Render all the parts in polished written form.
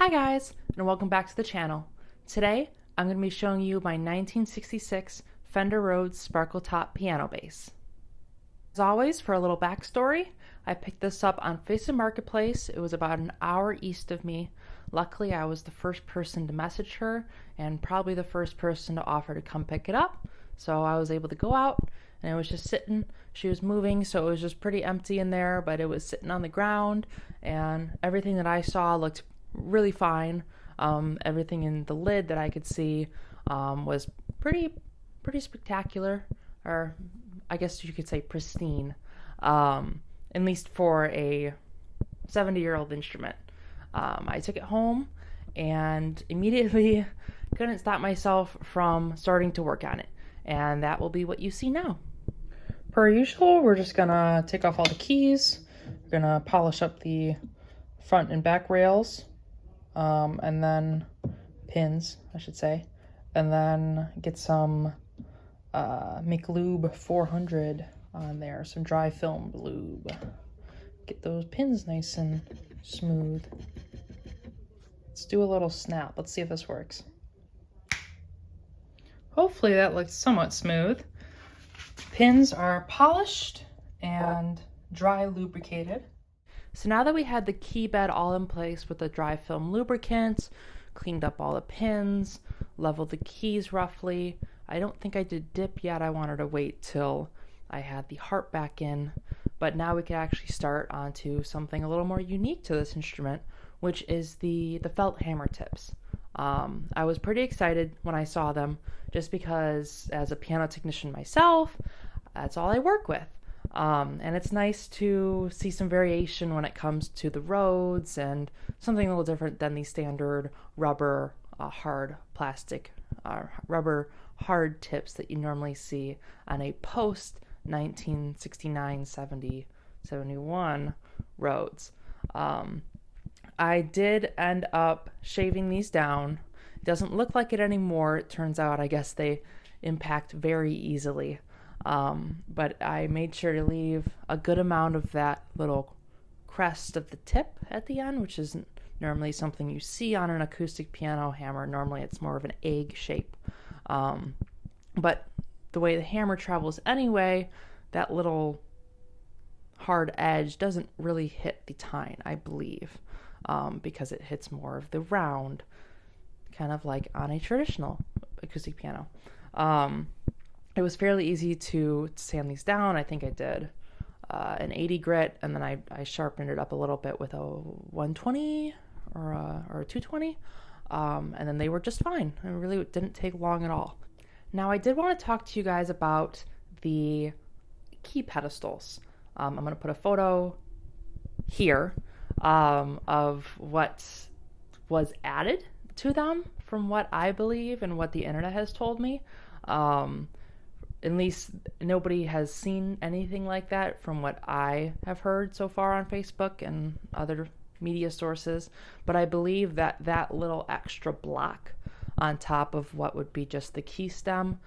Hi guys, and welcome back to the channel. Today, I'm going to be showing you my 1966 Fender Rhodes Sparkletop Piano Bass. As always, for a little backstory, I picked this up on Facebook Marketplace. It was about an hour east of me. Luckily, I was the first person to message her and probably the first person to offer to come pick it up. So I was able to go out and it was just sitting. She was moving, so it was just pretty empty in there, but it was sitting on the ground and everything that I saw looked really fine. Everything in the lid that I could see was pretty spectacular, or I guess you could say pristine, at least for a 70-year-old instrument. I took it home and immediately couldn't stop myself from starting to work on it, and that will be what you see now. Per usual, we're just gonna take off all the keys. We're gonna polish up the front and back rails, and then pins, I should say, and then get some Make Lube 400 on there, some dry film lube. Get those pins nice and smooth. Let's do a little snap. Let's see if this works. Hopefully that looks somewhat smooth. Pins are polished and dry lubricated. So now that we had the key bed all in place with the dry film lubricant, cleaned up all the pins, leveled the keys roughly. I don't think I did dip yet. I wanted to wait till I had the Harp back in. But now we can actually start onto something a little more unique to this instrument, which is the felt hammer tips. I was pretty excited when I saw them, just because as a piano technician myself, that's all I work with. And it's nice to see some variation when it comes to the Rhodes and something a little different than the standard rubber hard plastic rubber hard tips that you normally see on a post 1969, 70, 71 Rhodes. I did end up shaving these down. It doesn't look like it anymore. It turns out, I guess they impact very easily. But I made sure to leave a good amount of that little crest of the tip at the end, which isn't normally something you see on an acoustic piano hammer. Normally it's more of an egg shape. But the way the hammer travels anyway, that little hard edge doesn't really hit the tine, I believe, because it hits more of the round, kind of like on a traditional acoustic piano. It was fairly easy to sand these down. I think I did an 80 grit, and then I sharpened it up a little bit with a 120 or a 220, and then they were just fine. It really didn't take long at all. Now, I did want to talk to you guys about the key pedestals. I'm going to put a photo here of what was added to them from what I believe and what the internet has told me. At least nobody has seen anything like that from what I have heard so far on Facebook and other media sources. But I believe that that little extra block on top of what would be just the key stem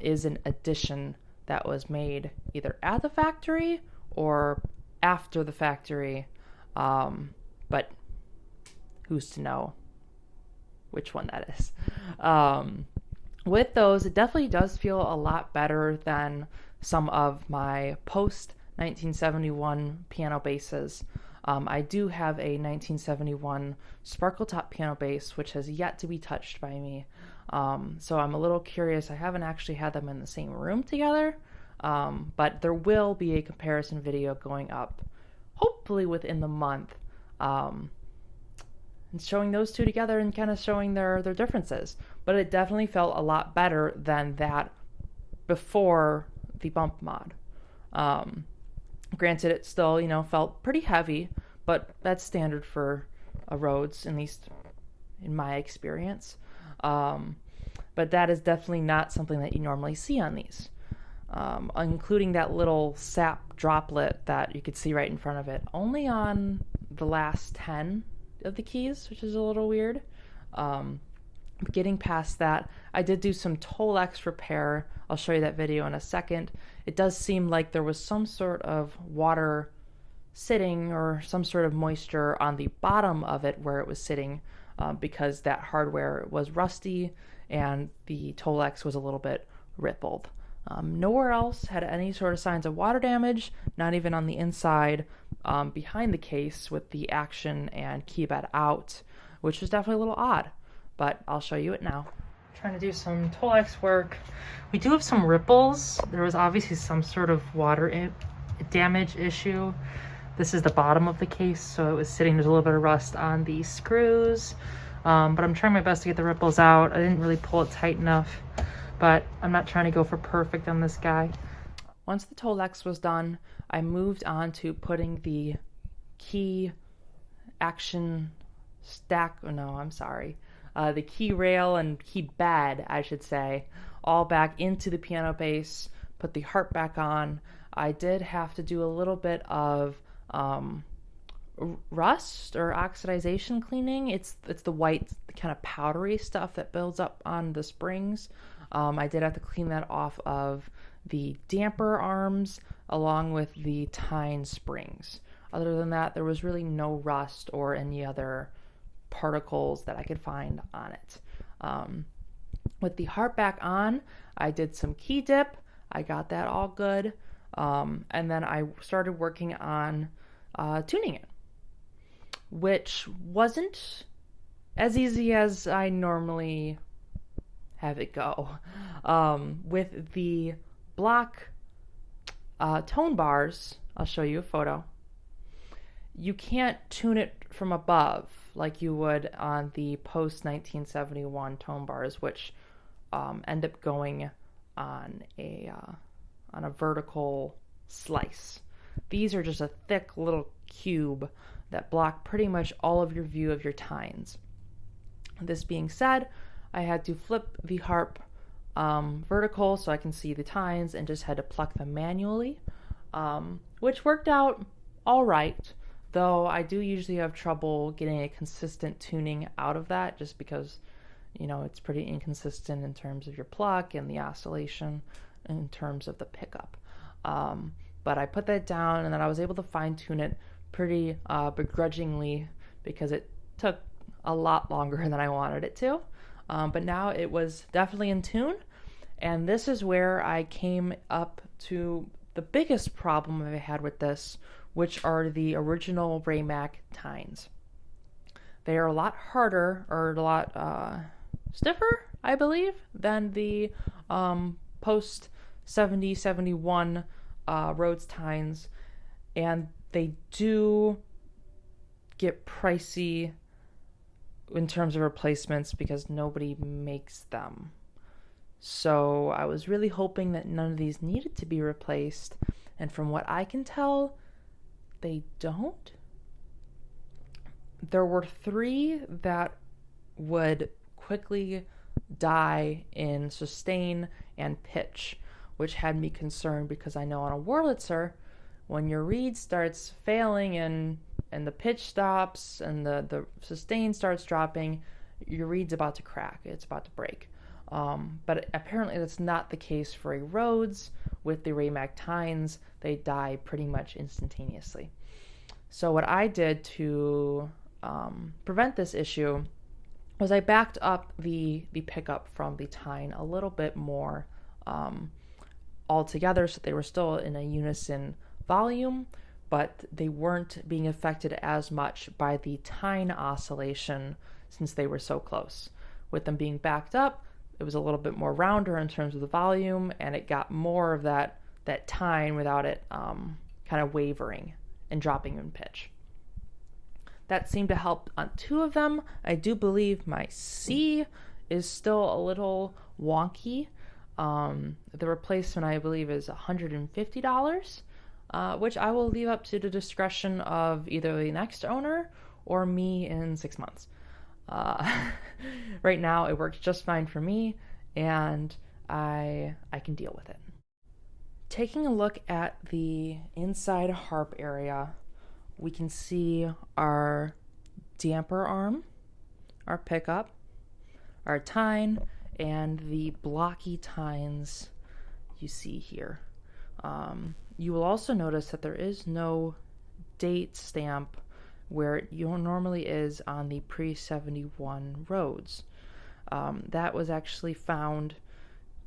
is an addition that was made either at the factory or after the factory. But who's to know which one that is? With those, it definitely does feel a lot better than some of my post-1971 piano basses. I do have a 1971 Sparkletop Piano Bass, which has yet to be touched by me. So I'm a little curious. I haven't actually had them in the same room together, but there will be a comparison video going up, hopefully within the month, and showing those two together and kind of showing their differences. But it definitely felt a lot better than that before the bump mod. Granted, it still, felt pretty heavy, but that's standard for a Rhodes, at least in my experience. But that is definitely not something that you normally see on these, including that little sap droplet that you could see right in front of it, only on the last 10 of the keys, which is a little weird. Getting past that, I did do some Tolex Repair. I'll show you that video in a second. It does seem like there was some sort of water sitting or some sort of moisture on the bottom of it where it was sitting, because that hardware was rusty and the Tolex was a little bit rippled. Nowhere else had any sort of signs of water damage, not even on the inside behind the case with the action and keybed out, which was definitely a little odd, but I'll show you it now. Trying to do some Tolex work. We do have some ripples. There was obviously some sort of water damage issue. This is the bottom of the case, so it was sitting, there's a little bit of rust on the screws, but I'm trying my best to get the ripples out. I didn't really pull it tight enough, but I'm not trying to go for perfect on this guy. Once the Tolex was done, I moved on to putting the key action stack, the key rail and key bed, I should say, all back into the piano bass, put the harp back on. I did have to do a little bit of rust or oxidization cleaning. It's the white kind of powdery stuff that builds up on the springs. I did have to clean that off of the damper arms along with the tine springs. Other than that, there was really no rust or any other particles that I could find on it. With the harp back on, I did some key dip. I got that all good. And then I started working on tuning it, which wasn't as easy as I normally have it go. With the block tone bars, I'll show you a photo. You can't tune it from above like you would on the post-1971 tone bars, which end up going on a vertical slice. These are just a thick little cube that block pretty much all of your view of your tines. This being said, I had to flip the harp vertical so I can see the tines and just had to pluck them manually, which worked out all right, though I do usually have trouble getting a consistent tuning out of that just because, it's pretty inconsistent in terms of your pluck and the oscillation in terms of the pickup. But I put that down and then I was able to fine tune it pretty begrudgingly because it took a lot longer than I wanted it to. But now it was definitely in tune. And this is where I came up to the biggest problem I had with this, which are the original Raymac tines. They are a lot harder or a lot stiffer, I believe, than the post 71 Rhodes tines, and they do get pricey in terms of replacements because nobody makes them. So I was really hoping that none of these needed to be replaced, and from what I can tell, they don't. There were 3 that would quickly die in sustain and pitch, which had me concerned because I know on a Wurlitzer, when your reed starts failing and the pitch stops and the sustain starts dropping, your reed's about to crack. It's about to break. But apparently that's not the case for a Rhodes. With the Raymac tines, they die pretty much instantaneously. So what I did to prevent this issue was I backed up the pickup from the tine a little bit more altogether, so they were still in a unison volume, but they weren't being affected as much by the tine oscillation since they were so close. With them being backed up, it was a little bit more rounder in terms of the volume, and it got more of that tine without it kind of wavering and dropping in pitch. That seemed to help on 2 of them. I do believe my C is still a little wonky. The replacement, I believe, is $150, which I will leave up to the discretion of either the next owner or me in 6 months. Right now, it works just fine for me, and I can deal with it. Taking a look at the inside harp area, we can see our damper arm, our pickup, our tine, and the blocky tines you see here. You will also notice that there is no date stamp where it normally is on the pre-71 Rhodes. That was actually found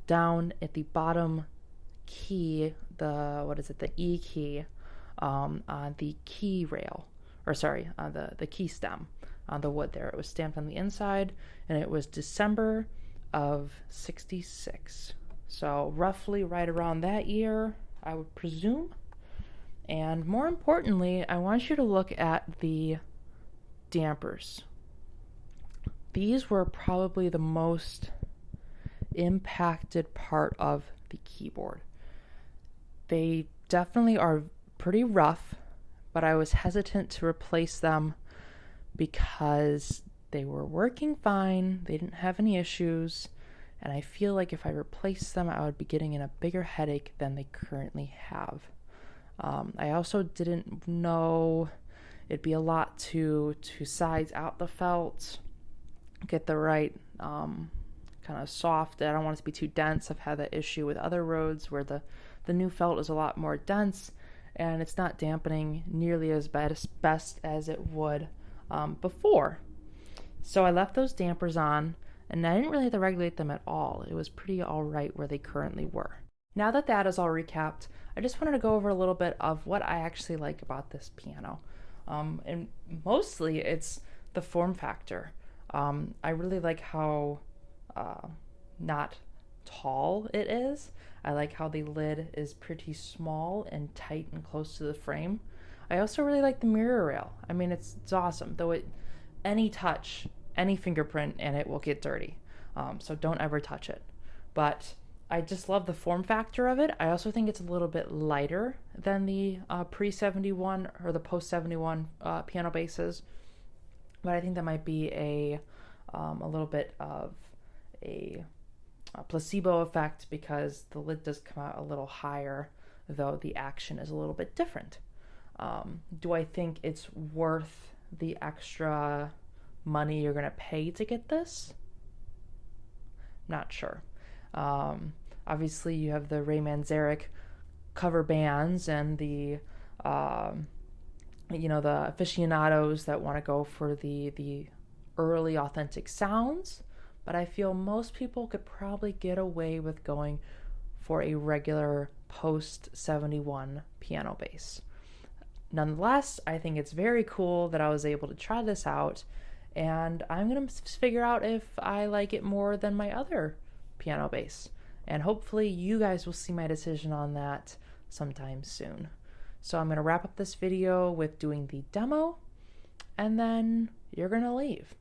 down at the bottom key, the E key, on the key rail, or sorry, on the key stem on the wood there. It was stamped on the inside, and it was December of '66. So roughly right around that year, I would presume. And more importantly, I want you to look at the dampers. These were probably the most impacted part of the keyboard. They definitely are pretty rough, but I was hesitant to replace them because they were working fine, they didn't have any issues, and I feel like if I replaced them, I would be getting in a bigger headache than they currently have. I also didn't know it'd be a lot to size out the felt, get the right kind of soft. I don't want it to be too dense. I've had that issue with other Rhodes where the new felt is a lot more dense and it's not dampening nearly as best as it would before. So I left those dampers on, and I didn't really have to regulate them at all. It was pretty all right where they currently were. Now that that is all recapped, I just wanted to go over a little bit of what I actually like about this piano. And mostly it's the form factor. I really like how not tall it is. I like how the lid is pretty small and tight and close to the frame. I also really like the mirror rail. I mean, it's awesome, though any touch, any fingerprint, and it will get dirty. So don't ever touch it. But I just love the form factor of it. I also think it's a little bit lighter than the pre-71 or the post-71 piano basses. But I think that might be a little bit of a placebo effect because the lid does come out a little higher, though the action is a little bit different. Do I think it's worth the extra money you're going to pay to get this? Not sure. Obviously, you have the Ray Manzarek cover bands and the the aficionados that want to go for the early authentic sounds, but I feel most people could probably get away with going for a regular post-71 piano bass. Nonetheless, I think it's very cool that I was able to try this out, and I'm going to figure out if I like it more than my other piano bass. And hopefully you guys will see my decision on that sometime soon. So I'm going to wrap up this video with doing the demo, and then you're going to leave.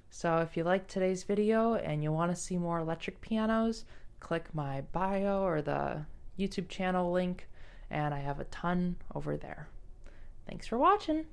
So if you liked today's video and you want to see more electric pianos, click my bio or the YouTube channel link, and I have a ton over there. Thanks for watching.